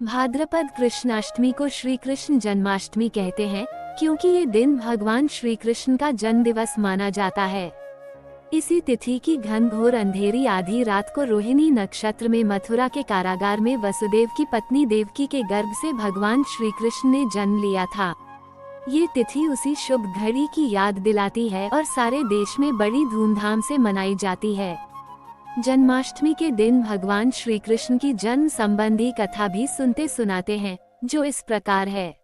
भाद्रपद कृष्णाष्टमी को श्री कृष्ण जन्माष्टमी कहते हैं क्योंकि ये दिन भगवान श्री कृष्ण का जन्म दिवस माना जाता है। इसी तिथि की घनघोर अंधेरी आधी रात को रोहिणी नक्षत्र में मथुरा के कारागार में वसुदेव की पत्नी देवकी के गर्भ से भगवान श्री कृष्ण ने जन्म लिया था। ये तिथि उसी शुभ घड़ी की याद दिलाती है और सारे देश में बड़ी धूमधाम से मनाई जाती है। जन्माष्टमी के दिन भगवान श्री कृष्ण की जन्म संबंधी कथा भी सुनते सुनाते हैं, जो इस प्रकार है।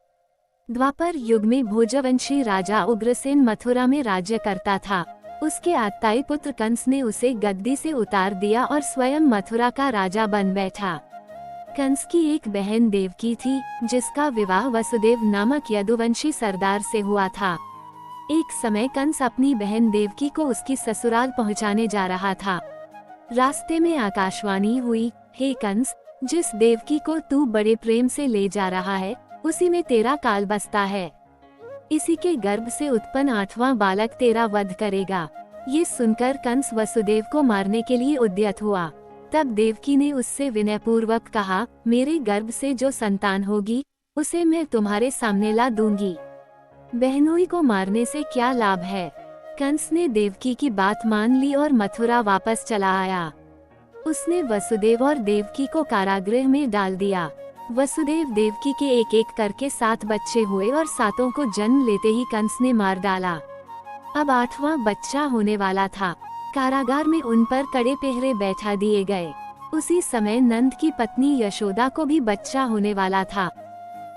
द्वापर युग में भोजवंशी राजा उग्रसेन मथुरा में राज्य करता था। उसके आत्ताई पुत्र कंस ने उसे गद्दी से उतार दिया और स्वयं मथुरा का राजा बन बैठा। कंस की एक बहन देवकी थी, जिसका विवाह वसुदेव नामक यदुवंशी सरदार से हुआ था। एक समय कंस अपनी बहन देवकी को उसकी ससुराल पहुंचाने जा रहा था। रास्ते में आकाशवाणी हुई, हे कंस, जिस देवकी को तू बड़े प्रेम से ले जा रहा है, उसी में तेरा काल बसता है। इसी के गर्भ से उत्पन्न 8वां बालक तेरा वध करेगा। ये सुनकर कंस वसुदेव को मारने के लिए उद्यत हुआ। तब देवकी ने उससे विनयपूर्वक कहा, मेरे गर्भ से जो संतान होगी, उसे मैं तुम्हारे सामने ला दूंगी। बहनोई को मारने से क्या लाभ है। कंस ने देवकी की बात मान ली और मथुरा वापस चला आया। उसने वसुदेव और देवकी को कारागृह में डाल दिया। वसुदेव देवकी के एक एक करके 7 बच्चे हुए और 7 को जन्म लेते ही कंस ने मार डाला। अब 8वां बच्चा होने वाला था। कारागार में उन पर कड़े पहरे बैठा दिए गए। उसी समय नंद की पत्नी यशोदा को भी बच्चा होने वाला था।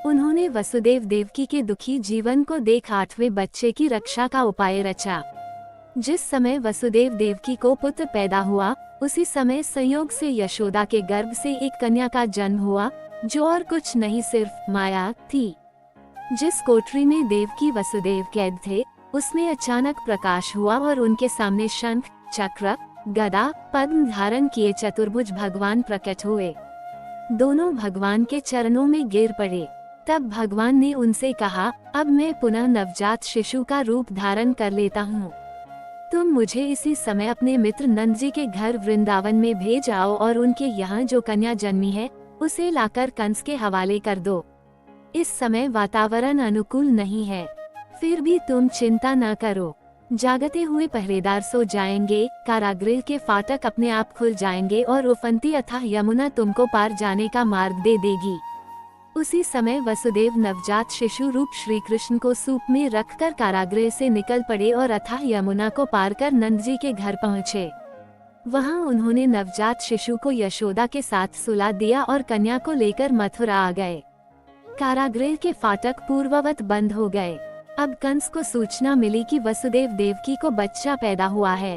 उन्होंने वसुदेव देवकी के दुखी जीवन को देख 8वें बच्चे की रक्षा का उपाय रचा। जिस समय वसुदेव देवकी को पुत्र पैदा हुआ, उसी समय संयोग से यशोदा के गर्भ से एक कन्या का जन्म हुआ, जो और कुछ नहीं सिर्फ माया थी। जिस कोठरी में देवकी वसुदेव कैद थे, उसमें अचानक प्रकाश हुआ और उनके सामने शंख, चक्र, गदा, पद्म धारण किए चतुर्भुज भगवान प्रकट हुए। दोनों भगवान के चरणों में गिर पड़े। तब भगवान ने उनसे कहा, अब मैं पुनः नवजात शिशु का रूप धारण कर लेता हूँ। तुम मुझे इसी समय अपने मित्र नंद जी के घर वृंदावन में भेज आओ और उनके यहाँ जो कन्या जन्मी है, उसे लाकर कंस के हवाले कर दो। इस समय वातावरण अनुकूल नहीं है, फिर भी तुम चिंता न करो। जागते हुए पहरेदार सो जाएंगे, कारागृह के फाटक अपने आप खुल जाएंगे और उफनती अथाह यमुना तुमको पार जाने का मार्ग दे देगी। उसी समय वसुदेव नवजात शिशु रूप श्री कृष्ण को सूप में रखकर कारागृह से निकल पड़े और अथाह यमुना को पार कर नंद जी के घर पहुँचे। वहां उन्होंने नवजात शिशु को यशोदा के साथ सुला दिया और कन्या को लेकर मथुरा आ गए। कारागृह के फाटक पूर्ववत बंद हो गए। अब कंस को सूचना मिली कि वसुदेव देवकी को बच्चा पैदा हुआ है।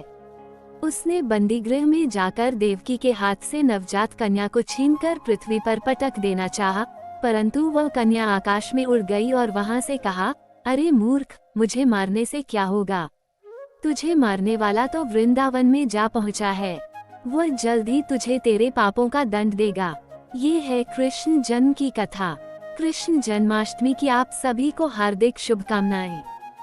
उसने बंदीगृह में जाकर देवकी के हाथ से नवजात कन्या को छीनकर पृथ्वी पर पटक देना चाहा, परंतु वह कन्या आकाश में उड़ गई और वहां से कहा, अरे मूर्ख, मुझे मारने से क्या होगा। तुझे मारने वाला तो वृंदावन में जा पहुंचा है। वह जल्द ही तुझे तेरे पापों का दंड देगा। ये है कृष्ण जन्म की कथा। कृष्ण जन्माष्टमी की आप सभी को हार्दिक शुभकामनाएं।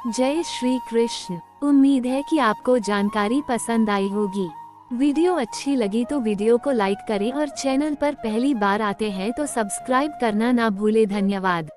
जय श्री कृष्ण। उम्मीद है कि आपको जानकारी पसंद आई होगी। वीडियो अच्छी लगी तो वीडियो को लाइक करें और चैनल पर पहली बार आते हैं तो सब्सक्राइब करना ना भूले। धन्यवाद।